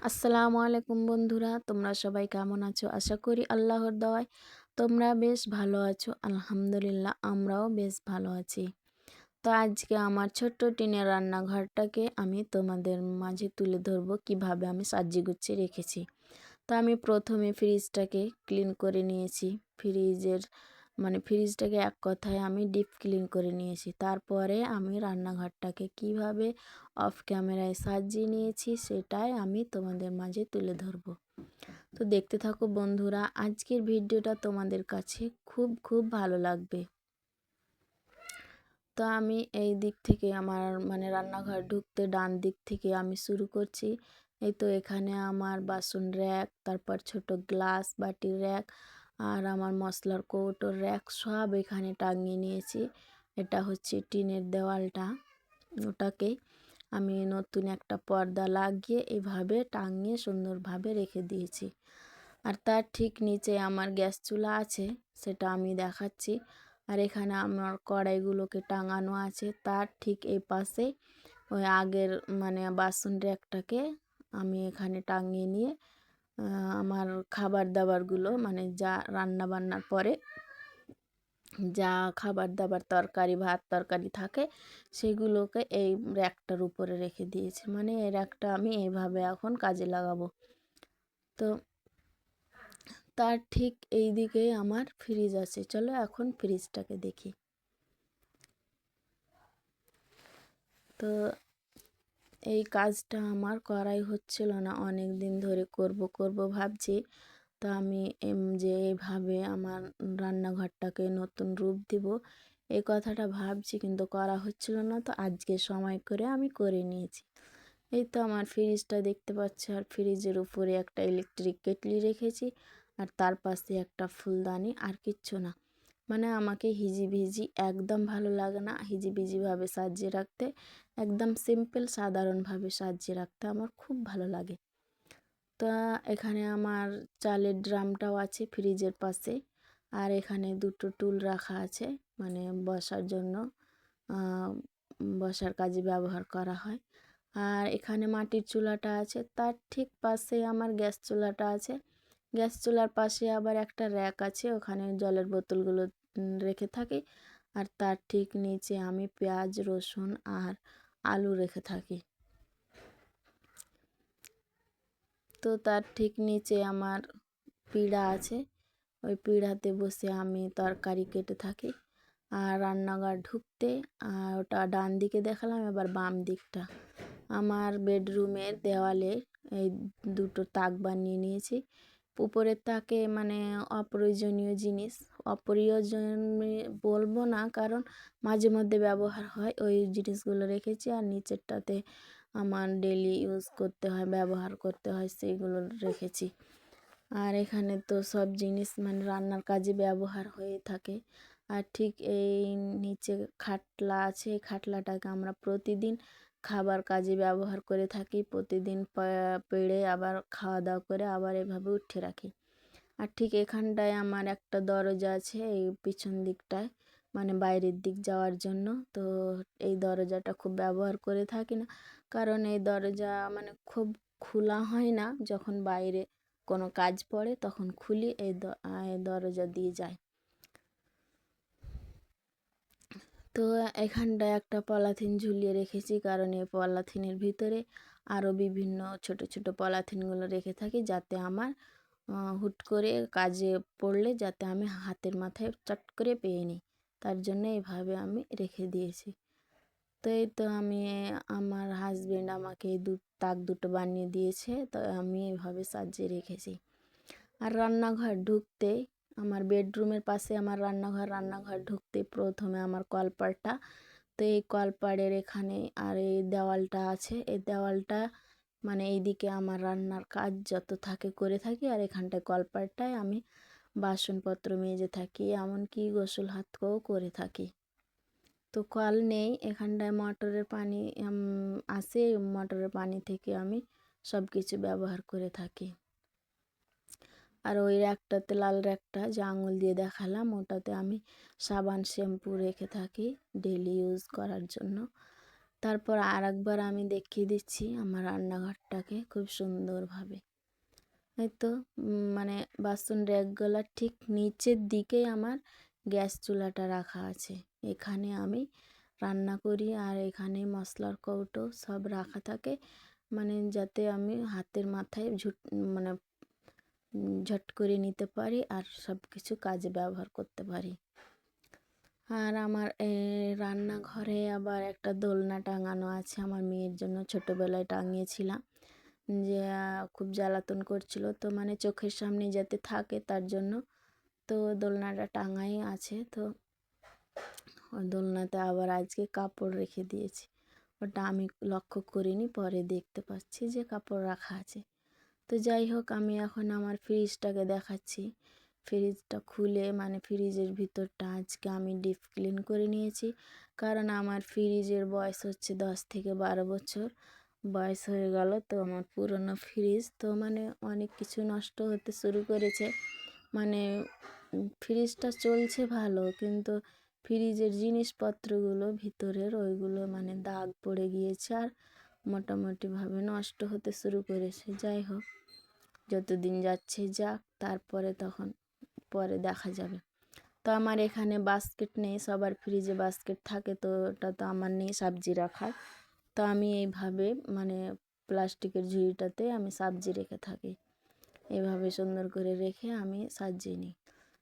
আসসালামু আলাইকুম বন্ধুরা, তোমরা সবাই কেমন আছো? আশা করি আল্লাহর দয়ায় তোমরা বেশ ভালো আছো। আলহামদুলিল্লাহ, আমরাও বেশ ভালো আছি। তো আজকে আমার ছোট্ট টিনের রান্নাঘরটাকে আমি তোমাদের মাঝে তুলে ধরবো কিভাবে আমি সাজিয়ে গুছিয়ে রেখেছি। তো আমি প্রথমে ফ্রিজটাকে ক্লিন করে নিয়েছি। ফ্রিজের ফ্রিজটাকে এক কথায় আমি ডিপ ক্লিন করে নিয়েছি। তারপরে আমি রান্নাঘরটাকে কিভাবে অফ ক্যামেরায় সাজিয়ে নিয়েছি সেটাই আমি তোমাদের মাঝে তুলে ধরবো। তো দেখতে থাকো বন্ধুরা, আজকের ভিডিওটা তোমাদের কাছে খুব খুব ভালো লাগবে। তো আমি এই দিক থেকে আমার রান্নাঘর ঢুকতে ডান দিক থেকে আমি শুরু করছি। এই তো এখানে আমার বাসন র্যাক, তারপর ছোট গ্লাস বাটির র্যাক, আর আমার মশলার কৌটোর র্যাক সব এখানে টাঙিয়ে নিয়েছি। এটা হচ্ছে টিনের দেওয়ালটা, ওটাকে আমি নতুন একটা পর্দা লাগিয়ে এভাবে টাঙিয়ে সুন্দরভাবে রেখে দিয়েছি। আর তার ঠিক নিচে আমার গ্যাস চুলা আছে, সেটা আমি দেখাচ্ছি। আর এখানে আমার কড়াইগুলোকে টাঙানো আছে। তার ঠিক এই পাশে ওই আগের বাসন র্যাকটাকে আমি এখানে টাঙিয়ে নিয়ে আমার খাবার দাবারগুলো যা রান্না বান্নার পরে যা খাবার দাবার তরকারি ভাত তরকারি থাকে সেগুলোকে এই র্যাকটার উপরে রেখে দিয়েছি। এই র্যাকটা আমি এইভাবে এখন কাজে লাগাবো। তো তার ঠিক এই দিকে আমার ফ্রিজ আছে। চলো এখন ফ্রিজটাকে দেখি। তো এই কাজটা আমার করাই হচ্ছিল না, অনেক দিন ধরে করব ভাবছি। তো আমি যে এইভাবে আমার রান্নাঘরটাকে নতুন রূপ দিব এই কথাটা ভাবছি, কিন্তু করা হচ্ছিল না। তো আজকে সময় করে আমি করে নিয়েছি। এই তো আমার ফ্রিজটা দেখতে পাচ্ছি, আর ফ্রিজের উপরে একটা ইলেকট্রিক কেটলি রেখেছি, আর তার পাশে একটা ফুলদানি, আর কিচ্ছু না। আমাকে হিজিবিজি একদম ভালো লাগে না, হিজিবিজিভাবে সাজিয়ে রাখতে। একদম সিম্পল সাধারণভাবে সাজিয়ে রাখতে আমার খুব ভালো লাগে। তো এখানে আমার চালের ড্রামটাও আছে ফ্রিজের পাশে, আর এখানে দুটো টুল রাখা আছে, বসার জন্য, বসার কাজে ব্যবহার করা হয়। আর এখানে মাটির চুলাটা আছে, তার ঠিক পাশে আমার গ্যাস চুলাটা আছে। গ্যাস চুলার পাশে আবার একটা র্যাক আছে, ওখানে জলের বোতলগুলো রেখে থাকি। আর তার ঠিক নিচে আমি পেঁয়াজ রসুন আর আলু রেখে থাকি। তো তার ঠিক নিচে আমার পিঁড়া আছে, ওই পিঁড়াতে বসে আমি তরকারি কেটে থাকি। আর রান্নাঘর ঢুকতে, আর ওটা ডান দিকে দেখালাম, এবার বাম দিকটা আমার বেডরুমের দেওয়ালে এই দুটো তাক বানিয়ে নিয়েছি। উপরের তাকে অপ্রয়োজনীয় জিনিস, অপ্রয়োজনীয় বলবো না, কারণ মাঝে মধ্যে ব্যবহার হয় ওই জিনিসগুলো রেখেছি। আর নিচেরটাতে আমার ডেলি ইউজ করতে হয়, ব্যবহার করতে হয়, সেইগুলো রেখেছি। আর এখানে তো সব জিনিস রান্নার কাজে ব্যবহার হয়ে থাকে। আর ঠিক এই নিচে খাটলা আছে, এই খাটলাটাকে আমরা প্রতিদিন খাবার কাজে ব্যবহার করে থাকি। প্রতিদিন পেড়ে আবার খাওয়া দাওয়া করে আবার এভাবে উঠে রাখি। আর ঠিক এখানটায় আমার একটা দরজা আছে, এই পিছন দিকটায়, বাইরের দিক যাওয়ার জন্য। তো এই দরজাটা খুব ব্যবহার করে থাকি না, কারণ এই দরজা খুব খোলা হয় না। যখন বাইরে কোনো কাজ পড়ে তখন খুলি, এই দরজা দিয়ে যায়। তো এখানটায় একটা পলিথিন ঝুলিয়ে রেখেছি, কারণ এই পলিথিনের ভিতরে আরও বিভিন্ন ছোট ছোট পলিথিনগুলো রেখে থাকি, যাতে আমার হুট করে কাজে পড়লে যাতে আমি হাতের মাথায় চট করে পেয়ে নিই। তার জন্য এইভাবে আমি রেখে দিয়েছি। তো এই তো আমি, আমার হাজবেন্ড আমাকে এই তাক দুটো বানিয়ে দিয়েছে, তো আমি এইভাবে সাজিয়ে রেখেছি। আর রান্নাঘর ঢুকতে, আমার বেডরুমের পাশে আমার রান্নাঘর ঢুকতে প্রথমে আমার কলপাড়টা। তো এই কলপাড়ের এখানে আর এই দেওয়ালটা আছে, এই দেওয়ালটা এইদিকে আমার রান্নার কাজ যত থাকে করে থাকি। আর এখানটায় কলপাড়টায় আমি বাসনপত্র মেজে থাকি, এমনকি গোসল হাতও করে থাকি। তো কল নেই, এখানটায় মোটরের পানি আসে, মোটরের পানি থেকে আমি সব কিছু ব্যবহার করে থাকি। আর ওই র্যাকটাতে, লাল র্যাকটা যে আঙুল দিয়ে দেখালাম, ওটাতে আমি সাবান শ্যাম্পু রেখে থাকি ডেলি ইউজ করার জন্য। তারপর আরেকবার আমি দেখিয়ে দিচ্ছি আমার রান্নাঘরটাকে খুব সুন্দরভাবে। এই তো মানে বাসন র্যাকগুলোর ঠিক নিচের দিকেই আমার গ্যাস চুলাটা রাখা আছে। এখানে আমি রান্না করি আর এখানে মশলার কৌটো সব রাখা থাকে, মানে যাতে আমি হাতের মাথায় মানে ঝট করে নিতে পারি আর সব কিছু কাজে ব্যবহার করতে পারি। আর আমার রান্নাঘরে আবার একটা দোলনা টাঙানো আছে, আমার মেয়ের জন্য ছোটোবেলায় টাঙিয়েছিলাম, যে খুব জ্বালাতন করছিল, তো মানে চোখের সামনে যাতে থাকে তার জন্য তো দোলনাটা টাঙাই আছে। তো ওই দোলনাতে আবার আজকে কাপড় রেখে দিয়েছি, ওটা আমি লক্ষ্য করিনি, পরে দেখতে পাচ্ছি যে কাপড় রাখা আছে। তো যাই হোক, আমি এখন আমার ফ্রিজটাকে দেখাচ্ছি। ফ্রিজটা খুলে মানে ফ্রিজের ভিতরটা আজকে আমি ডিপ ক্লিন করে নিয়েছি, কারণ আমার ফ্রিজের বয়স হচ্ছে 10 থেকে 12 বছর বয়স হয়ে গেল। তো আমার পুরনো ফ্রিজ তো মানে অনেক কিছু নষ্ট হতে শুরু করেছে, মানে ফ্রিজটা চলছে ভালো কিন্তু ফ্রিজের জিনিসপত্রগুলো ভিতরের ওইগুলো মানে দাগ পড়ে গিয়েছে আর মোটামুটিভাবে নষ্ট হতে শুরু করেছে। যাই হোক, যতদিন যাচ্ছে যাক, তারপরে তখন পরে দেখা যাবে। তো আমার এখানে বাস্কেট নেই, সবার ফ্রিজে বাস্কেট থাকে, তো ওটা তো আমার নেই সবজি রাখার। তো আমি এইভাবে মানে প্লাস্টিকের ঝুড়িটাতে আমি সবজি রেখে থাকি, এভাবে সুন্দর করে রেখে আমি সাজিয়ে নিই।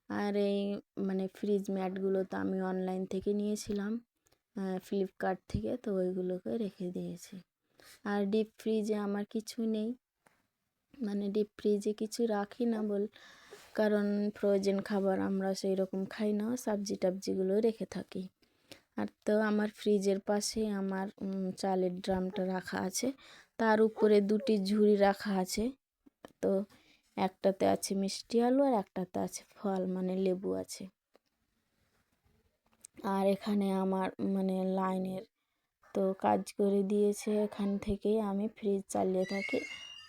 আর এই মানে ফ্রিজ ম্যাটগুলো তো আমি অনলাইন থেকে নিয়েছিলাম, ফ্লিপকার্ট থেকে, তো ওইগুলোকে রেখে দিয়েছি। আর ডিপ ফ্রিজে আমার কিছু নেই, মানে ডিপ ফ্রিজে কিছু রাখি না কারণ ফ্রোজেন খাবার আমরা সেই রকম খাই না, সবজি টবজিগুলো রেখে থাকি। আর তো আমার ফ্রিজের পাশে আমার চালের ড্রামটা রাখা আছে, তার উপরে দুটি ঝুড়ি রাখা আছে। তো একটাতে আছে মিষ্টি আলু আর একটাতে আছে ফল মানে লেবু আছে। আর এখানে আমার মানে লাইনের তো কাজ করে দিয়েছে, এখান থেকেই আমি ফ্রিজ চালিয়ে থাকি।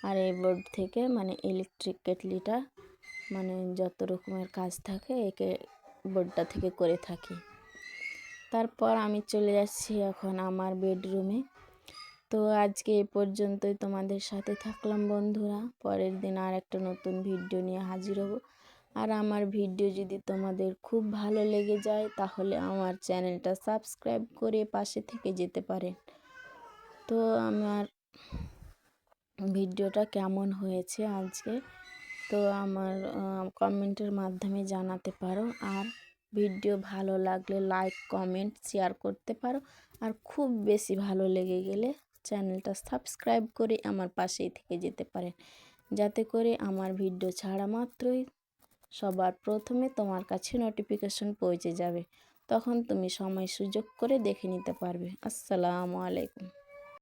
আর এই বোর্ড থেকে মানে ইলেকট্রিক কেটলিটা মানে যত রকমের কাজ থাকে একে বোর্ডটা থেকে করে থাকি। তারপর আমি চলে যাচ্ছি এখন আমার বেডরুমে। তো আজকে এ পর্যন্তই তোমাদের সাথে থাকলাম বন্ধুরা, পরের দিন আর একটা নতুন ভিডিও নিয়ে হাজির হব। আর আমার ভিডিও যদি তোমাদের খুব ভালো লেগে যায় তাহলে আমার চ্যানেলটা সাবস্ক্রাইব করে পাশে থেকে যেতে পারেন। তো আমার ভিডিওটা কেমন হয়েছে আজকে তো আমার কমেন্টের মাধ্যমে জানাতে পারো। আর ভিডিও ভালো লাগলে লাইক কমেন্ট শেয়ার করতে পারো। আর খুব বেশি ভালো লেগে গেলে চ্যানেলটা সাবস্ক্রাইব করে আমার পাশেই থেকে যেতে পারেন, যাতে করে আমার ভিডিও ছাড়া মাত্রই সবার প্রথমে তোমার কাছে নোটিফিকেশন পৌঁছে যাবে, তখন তুমি সময় সুযোগ করে দেখে নিতে পারবে। আসসালামু আলাইকুম।